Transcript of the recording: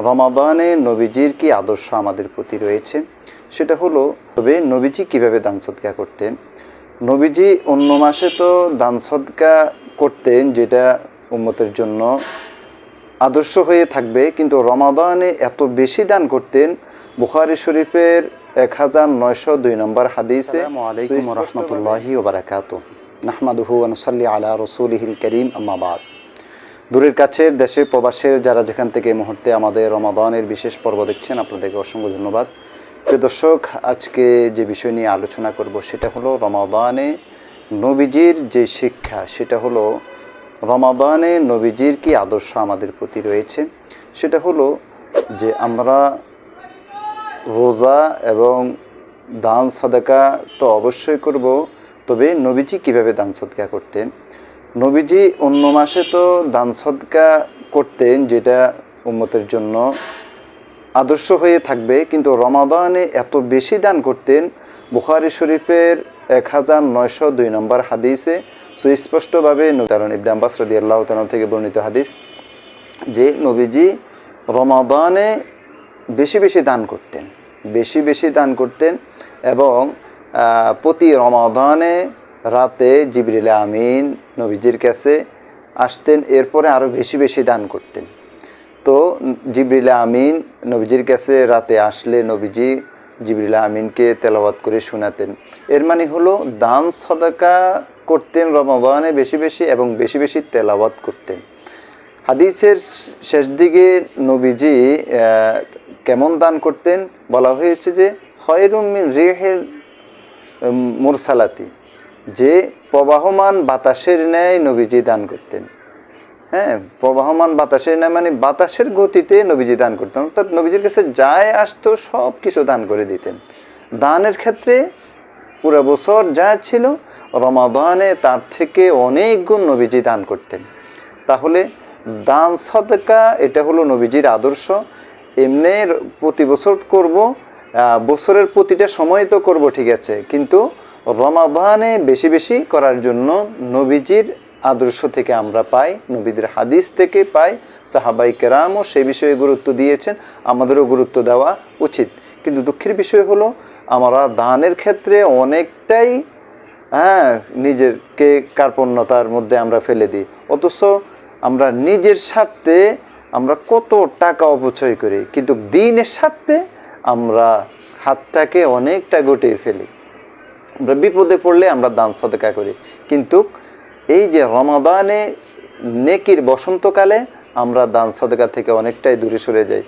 রমাদানে নবীজির কি আদর্শ আমাদের প্রতি রয়েছে সেটা হলো, তবে নবীজি কিভাবে দান সদকা করতেন। নবীজি অন্য মাসে তো দান সদকা করতেন, যেটা উম্মতের জন্য আদর্শ হয়ে থাকবে, কিন্তু রমাদানে এত বেশি দান করতেন। বুখারী শরীফের 1902 নম্বর হাদিসে, আসসালামু আলাইকুম ওয়া রাহমাতুল্লাহি ওয়া বারাকাতুহু, নাহমাদুহু ওয়া নুসাল্লি আলা রাসূলিহিল কারীম, আম্মা বাদ। দূরের কাছের দেশের প্রবাসের যারা যেখান থেকে এই মুহূর্তে আমাদের রমাদানের বিশেষ পর্ব দেখছেন, আপনাদেরকে অসংখ্য ধন্যবাদ। প্রিয় দর্শক, আজকে যে বিষয় নিয়ে আলোচনা করব সেটা হলো রমাদানে নবীজির যে শিক্ষা, সেটা হলো রমাদানে নবীজির কি আদর্শ আমাদের প্রতি রয়েছে। সেটা হলো যে আমরা রোজা এবং দান সদকা তো অবশ্যই করব, তবে নবীজি কিভাবে দান সদকা করতেন। নবীজি অন্য মাসে তো দান সদকা করতেন, যেটা উম্মতের জন্য আদর্শ হয়ে থাকবে, কিন্তু রমাদানে এত বেশি দান করতেন। বুখারী শরীফের 1902 নম্বর হাদিসে সুস্পষ্টভাবে ইবনে আব্বাস রাদিয়াল্লাহু তাআলা থেকে বর্ণিত হাদিস, যে নবীজি রমাদানে বেশি বেশি দান করতেন, বেশি বেশি দান করতেন। এবং প্রতি রমাদানে রাতে জিবরিল আমিন নবীজির কাছে আসতেন, এরপরে আরও বেশি বেশি দান করতেন। তো জিবরিল আমিন নবীজির কাছে রাতে আসলে নবীজি জিবরিল আমিনকে তেলাওয়াত করে শোনাতেন। এর মানে হলো দান সদকা করতেন রমাদানে বেশি বেশি, এবং বেশি বেশি তেলাওয়াত করতেন। হাদিসের শেষ দিকে নবীজি কেমন দান করতেন বলা হয়েছে, যে খয়রুম মিন রিহিল মুরসালাতি, যে প্রবাহমান বাতাসের ন্যায় নবীজি দান করতেন। হ্যাঁ, প্রবাহমান বাতাসের ন্যায় মানে বাতাসের গতিতে নবীজি দান করতেন, অর্থাৎ নবীজির কাছে যায় আসতো সব কিছু দান করে দিতেন। দানের ক্ষেত্রে পুরো বছর যা ছিল, রমাদানে তার থেকে অনেক গুণ নবীজি দান করতেন। তাহলে দান সদকা এটা হলো নবীজির আদর্শ। এমনি প্রতি বছর করব, বছরের প্রতিটা সময় তো করব, ঠিক আছে, কিন্তু রমাদানে বেশি বেশি করার জন্য নবীজির আদর্শ থেকে আমরা পাই, নবীদের হাদিস থেকে পাই। সাহাবাই কেরামও সেই বিষয়ে গুরুত্ব দিয়েছেন, আমাদেরও গুরুত্ব দেওয়া উচিত। কিন্তু দুঃখের বিষয় হলো আমরা দানের ক্ষেত্রে অনেকটাই নিজেরকে কার্পণ্যতার মধ্যে আমরা ফেলে দিই, অথচ আমরা নিজের স্বার্থে আমরা কত টাকা অপচয় করি, কিন্তু দ্বীনের স্বার্থে আমরা হাতটাকে অনেকটা গুটিয়ে ফেলি। আমরা বিপদে পড়লে আমরা দান সদকা করি, কিন্তু এই যে রমাদানে নেকির বসন্তকালে আমরা দান সদকা থেকে অনেকটাই দূরে সরে যাই।